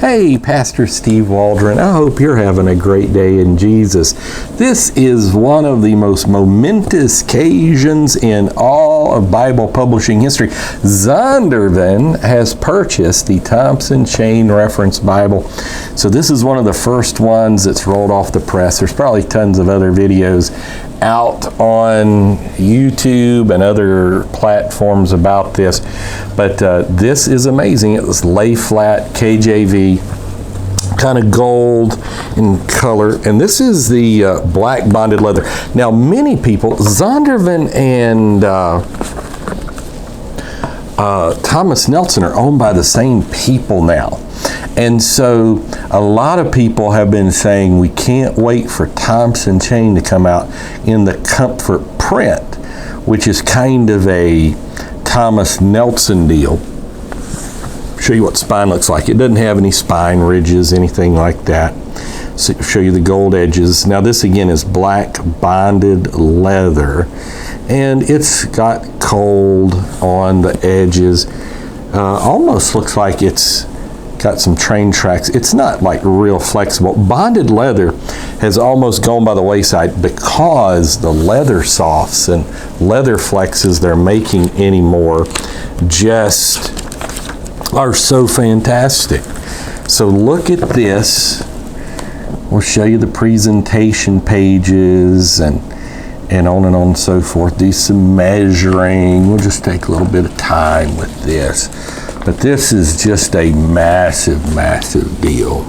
Hey, Pastor Steve Waldron. I hope you're having a great day in Jesus. This is one of the most momentous occasions in all of Bible publishing history. Zondervan has purchased the Thompson Chain Reference Bible. So this is one of the first ones that's rolled off the press. There's probably tons of other videos out on YouTube and other platforms about this, but this is amazing. It was lay flat KJV, kind of gold in color, and this is the black bonded leather. Now many people, Zondervan and Thomas Nelson are owned by the same people now. And so a lot of people have been saying we can't wait for Thompson Chain to come out in the comfort print, which is kind of a Thomas Nelson deal. Show you what spine looks like. It doesn't have any spine ridges, anything like that. So show you the gold edges. Now this again is black bonded leather, and it's got gold on the edges. Almost looks like it's got some train tracks. It's not like real flexible. Bonded leather has almost gone by the wayside because the leather softs and leather flexes they're making anymore just are so fantastic. So look at this. We'll show you the presentation pages and on and so forth. Do some measuring. We'll just take a little bit of time with this. But this is just a massive, massive deal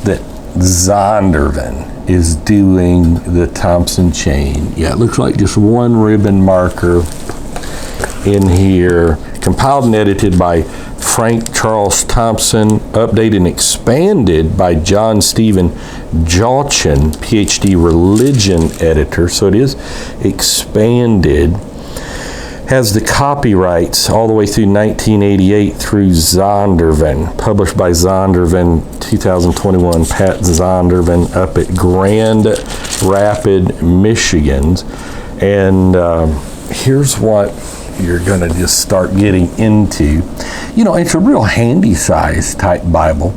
that Zondervan is doing the Thompson Chain. Yeah, it looks like just one ribbon marker in here. Compiled and edited by Frank Charles Thompson, updated and expanded by John Stephen Jauchen, PhD religion editor. So it is expanded. Has the copyrights all the way through 1988 through Zondervan, published by Zondervan, 2021, Pat Zondervan, up at Grand Rapids, Michigan. And here's what you're going to just start getting into. You know, it's a real handy size type Bible.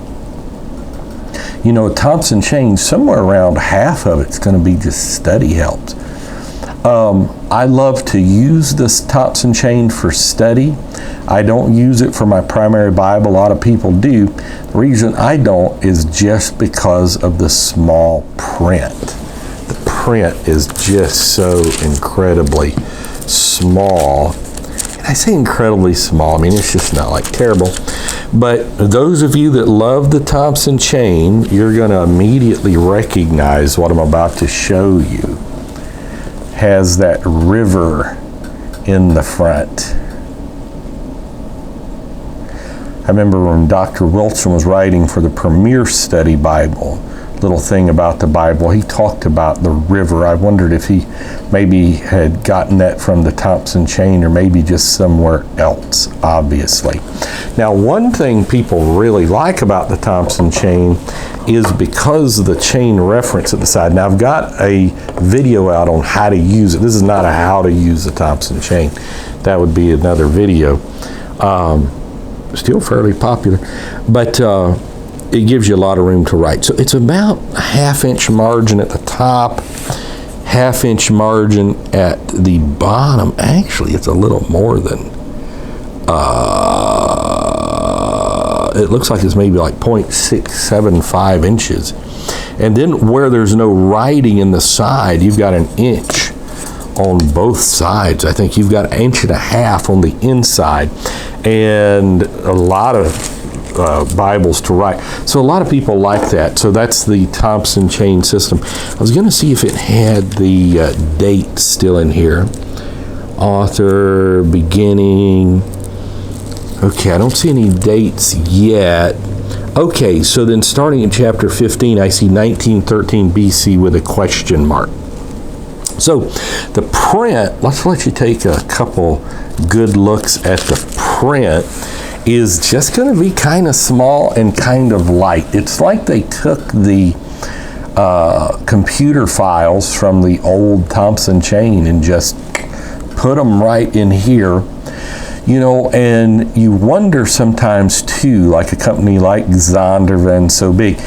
You know, Thompson Chain, somewhere around half of it's going to be just study helps. I love to use this Thompson Chain for study. I don't use it for my primary Bible. A lot of people do. The reason I don't is just because of the small print. The print is just so incredibly small. And I say incredibly small. I mean, it's just not like terrible. But those of you that love the Thompson Chain, you're going to immediately recognize what I'm about to show you. Has that river in the front. I remember when Dr. Wilson was writing for the Premier Study Bible, little thing about the Bible, he talked about the river. I wondered if he maybe had gotten that from the Thompson Chain or maybe just somewhere else, obviously. Now, one thing people really like about the Thompson Chain is because of the chain reference at the side. Now, I've got a video out on how to use it. This is not a how to use the Thompson Chain. That would be another video. Still fairly popular, but it gives you a lot of room to write. So it's about a ½ inch margin at the top, ½ inch margin at the bottom. Actually, it's a little more than, it looks like it's maybe like 0.675 inches. And then where there's no writing in the side, you've got 1 inch on both sides. I think you've got 1.5 inches on the inside, and a lot of Bibles to write. So a lot of people like that. So that's the Thompson Chain system. I was going to see if it had the date still in here. Author, beginning. Okay, I don't see any dates yet. Okay, so then starting in chapter 15, I see 1913 BC with a question mark. So the print, let's let you take a couple good looks at the print, is just going to be kind of small and kind of light. It's like they took the computer files from the old Thompson Chain and just put them right in here. And you wonder sometimes too, like a company like Zondervan, so big,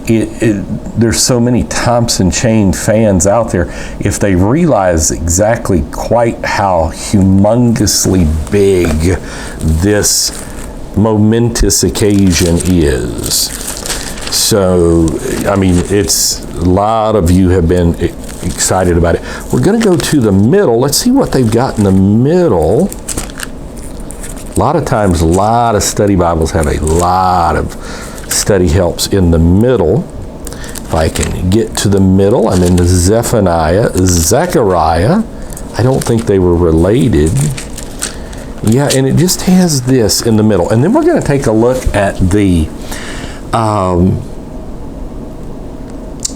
there's so many Thompson Chain fans out there. If they realize exactly quite how humongously big this momentous occasion is. So, I mean, it's a lot of you have been excited about it. We're going to go to the middle. Let's see what they've got in the middle. A lot of times, a lot of study Bibles have a lot of study helps in the middle. If I can get to the middle, I'm in Zechariah. I don't think they were related. Yeah, and it just has this in the middle. And then we're going to take a look at the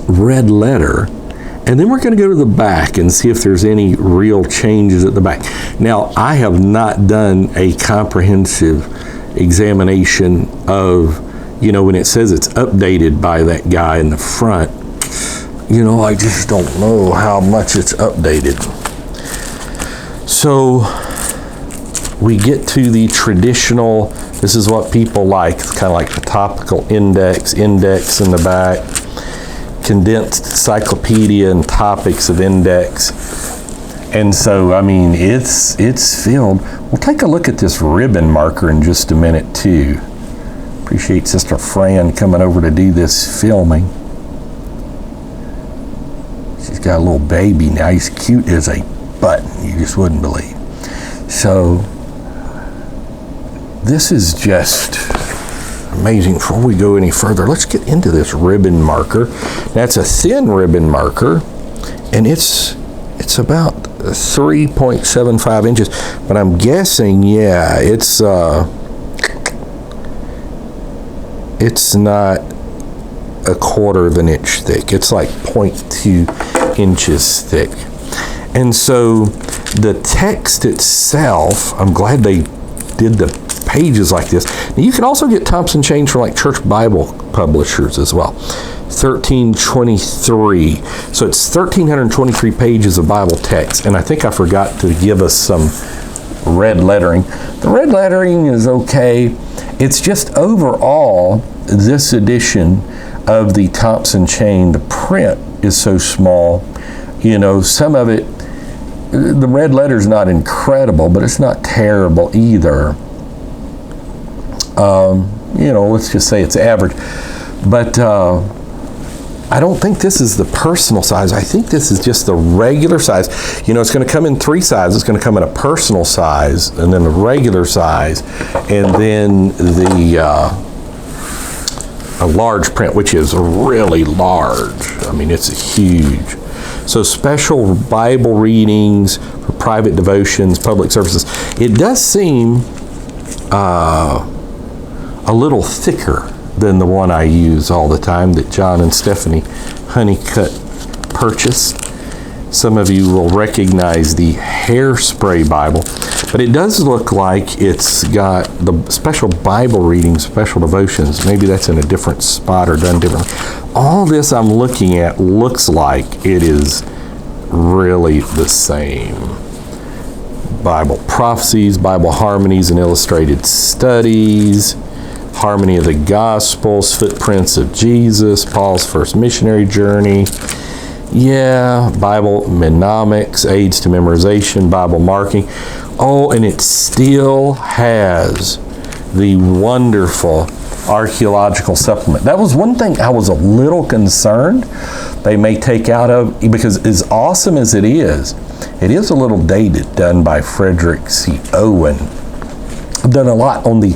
red letter. And then we're going to go to the back and see if there's any real changes at the back. Now, I have not done a comprehensive examination of, when it says it's updated by that guy in the front, I just don't know how much it's updated. So we get to the traditional, this is what people like, it's kind of like the topical index in the back, condensed encyclopedia and topics of index. And so, I mean, it's filled. We'll take a look at this ribbon marker in just a minute too. Appreciate Sister Fran coming over to do this filming. She's got a little baby now. He's cute as a button. You just wouldn't believe. So, this is just amazing. Before we go any further, let's get into this ribbon marker. That's a thin ribbon marker, and it's about 3.75 inches. But I'm guessing, yeah, it's not a quarter of an inch thick. It's like 0.2 inches thick. And so the text itself, I'm glad they did the pages like this. Now you can also get Thompson Chains from like church Bible publishers as well. 1323. So it's 1,323 pages of Bible text. And I think I forgot to give us some red lettering. The red lettering is okay. It's just overall, this edition of the Thompson Chain, the print is so small. Some of it, the red letter is not incredible, but it's not terrible either. Let's just say it's average. But I don't think this is the personal size. I think this is just the regular size. It's going to come in 3 sizes. It's going to come in a personal size, and then a regular size, and then a large print, which is really large. I mean, it's huge. So special Bible readings for private devotions, public services. It does seem a little thicker than the one I use all the time that John and Stephanie Honeycutt purchased. Some of you will recognize the Hairspray Bible, but it does look like it's got the special Bible readings, special devotions. Maybe that's in a different spot or done differently. All this I'm looking at looks like it is really the same. Bible prophecies, Bible harmonies and illustrated studies, harmony of the Gospels, footprints of Jesus, Paul's first missionary journey. Yeah, Bible mnemonics, aids to memorization, Bible marking. Oh, and it still has the wonderful archaeological supplement. That was one thing I was a little concerned they may take out of, because as awesome as it is a little dated, done by Frederick C. Owen. I've done a lot on the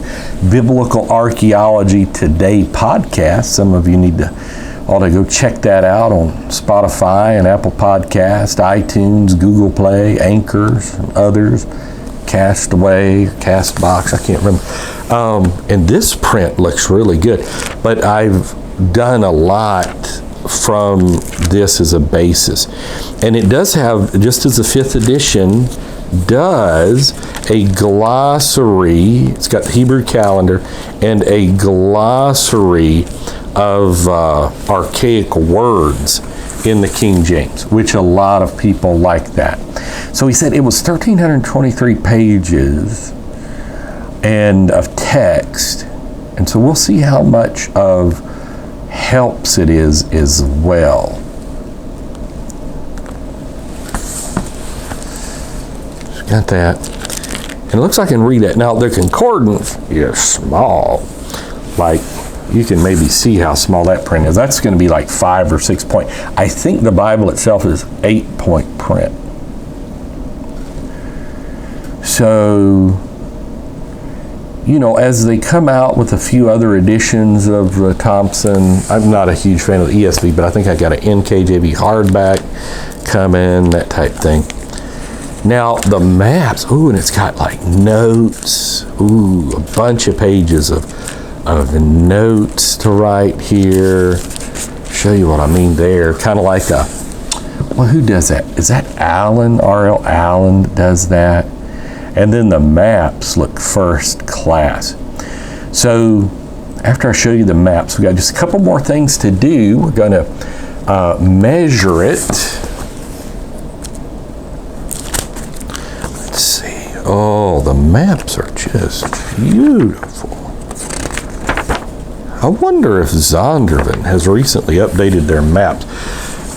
Biblical Archaeology Today podcast. Some of you ought to go check that out on Spotify and Apple Podcast, iTunes, Google Play, Anchors, and others, Castaway, Castbox, I can't remember. And this print looks really good, but I've done a lot from this as a basis. And it does have, just as the 5th edition does, a glossary. It's got the Hebrew calendar and a glossary of archaic words in the King James, which a lot of people like that. So he said it was 1,323 pages, and of text. And so we'll see how much of helps it is as well. So got that. And it looks like I can read that. Now, the concordance is small. Like, you can maybe see how small that print is. That's going to be like 5 or 6 point. I think the Bible itself is 8-point print. So, you know, as they come out with a few other editions of the Thompson, I'm not a huge fan of the ESV, but I think I got an NKJV hardback coming, that type thing. Now, the maps, ooh, and it's got like notes, ooh, a bunch of pages of notes to write here. Show you what I mean there. Kind of like a, well, who does that? Is that Allen, R.L. Allen that does that? And then the maps look first class. So after I show you the maps, we got just a couple more things to do. We're going to measure it. Let's see. Oh, the maps are just beautiful. I wonder if Zondervan has recently updated their maps.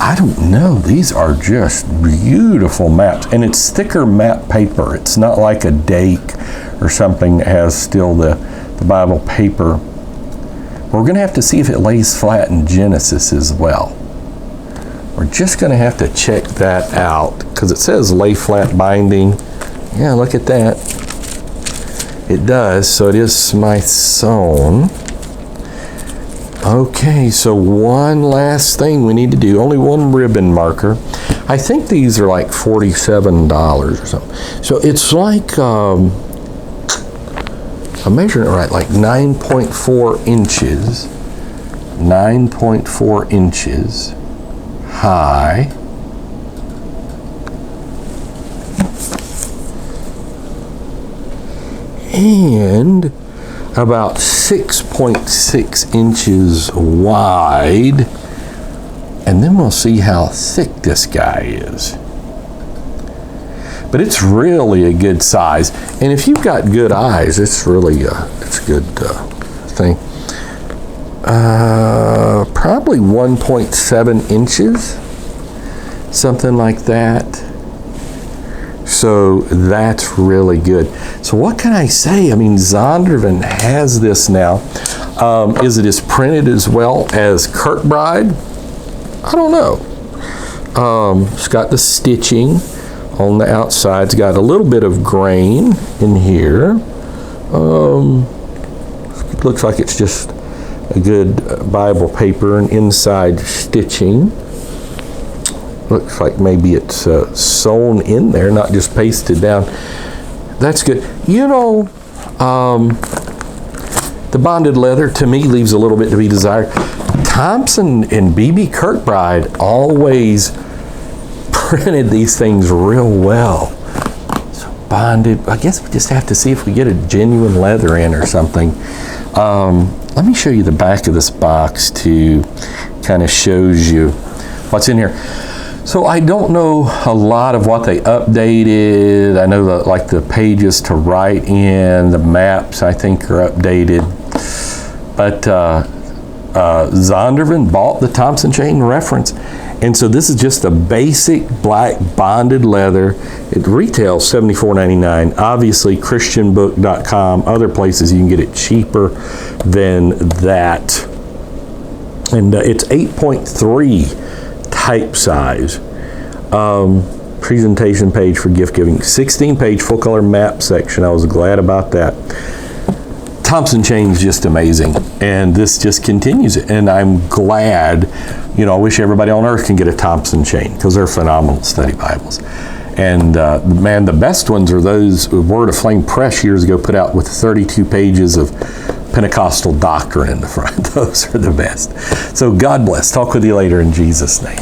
I don't know. These are just beautiful maps. And it's thicker map paper. It's not like a Dake or something that has still the Bible paper. We're going to have to see if it lays flat in Genesis as well. We're just going to have to check that out because it says lay flat binding. Yeah, look at that. It does. So it is Smithsonian. Okay, so one last thing we need to do. Only one ribbon marker. I think these are like $47 or something. So it's like, I'm measuring it right, like 9.4 inches. 9.4 inches high. And about 6.6 inches wide, and then we'll see how thick this guy is. But it's really a good size, and if you've got good eyes, it's really it's a good thing. Probably 1.7 inches, something like that. So that's really good. So what can I say? I mean, Zondervan has this now. Is it as printed as well as Kirkbride? I don't know. It's got the stitching on the outside. It's got a little bit of grain in here. It looks like it's just a good Bible paper and inside stitching. Looks like maybe it's sewn in there, not just pasted down. That's good. You know, the bonded leather to me leaves a little bit to be desired. Thompson and B.B. Kirkbride always printed these things real well. So bonded, I guess we just have to see if we get a genuine leather in or something. Let me show you the back of this box too. Kind of shows you what's in here. So I don't know a lot of what they updated. I know that like the pages to write in, the maps I think are updated. But Zondervan bought the Thompson chain reference. And so this is just a basic black bonded leather. It retails $74.99. Obviously christianbook.com, other places you can get it cheaper than that. And it's 8.3 type size. Presentation page for gift giving. 16-page full color map section. I was glad about that. Thompson chain is just amazing, and this just continues it. And I'm glad, you know, I wish everybody on earth can get a Thompson chain because they're phenomenal study Bibles. And man, the best ones are those Word of Flame Press years ago put out with 32 pages of Pentecostal doctrine in the front. Those are the best. So God bless. Talk with you later in Jesus' name.